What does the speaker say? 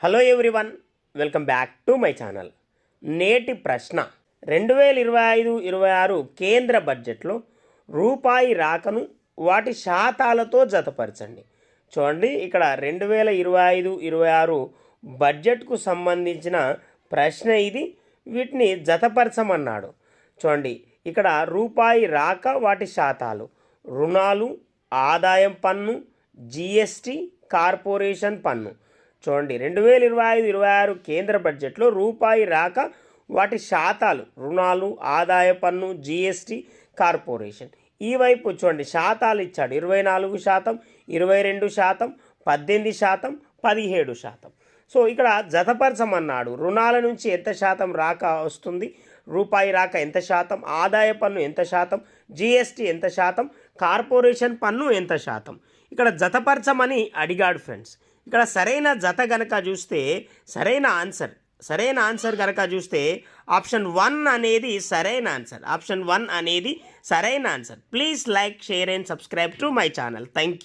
Hello everyone, welcome back to my channel. నేటి ప్రశ్న 2025-26 కేంద్ర బడ్జెట్లో రూపాయి రాకను వాటి శాతాలతో జతపరచండి. చూడండి, ఇక్కడ 2025-26 బడ్జెట్కు సంబంధించిన ప్రశ్న ఇది. వీటిని జతపరచమన్నాడు. చూడండి, ఇక్కడ రూపాయి రాక వాటి శాతాలు: రుణాలు, ఆదాయం పన్ను, జిఎస్టి, కార్పొరేషన్ పన్ను. చూడండి, 2025-26 కేంద్ర బడ్జెట్లో రూపాయి రాక వాటి శాతాలు: రుణాలు, ఆదాయ పన్ను, జిఎస్టి, కార్పొరేషన్. ఈ వైపు చూడండి, శాతాలు ఇచ్చాడు: 24%, 22%, 18%, 17%. సో ఇక్కడ జతపరచమన్నాడు. రుణాల నుంచి ఎంత శాతం రాక వస్తుంది, రూపాయి రాక ఎంత శాతం, ఆదాయ పన్ను ఎంత శాతం, జిఎస్టి ఎంత శాతం, కార్పొరేషన్ పన్ను ఎంత శాతం. ఇక్కడ జతపరచమని అడిగాడు ఫ్రెండ్స్. ఇక్కడ సరైన జత గనక చూస్తే, సరైన ఆన్సర్ కనుక చూస్తే ఆప్షన్ 1 అనేది సరైన ఆన్సర్. ఆప్షన్ 1 అనేది సరైన answer. Please like, share and subscribe to my channel. Thank you.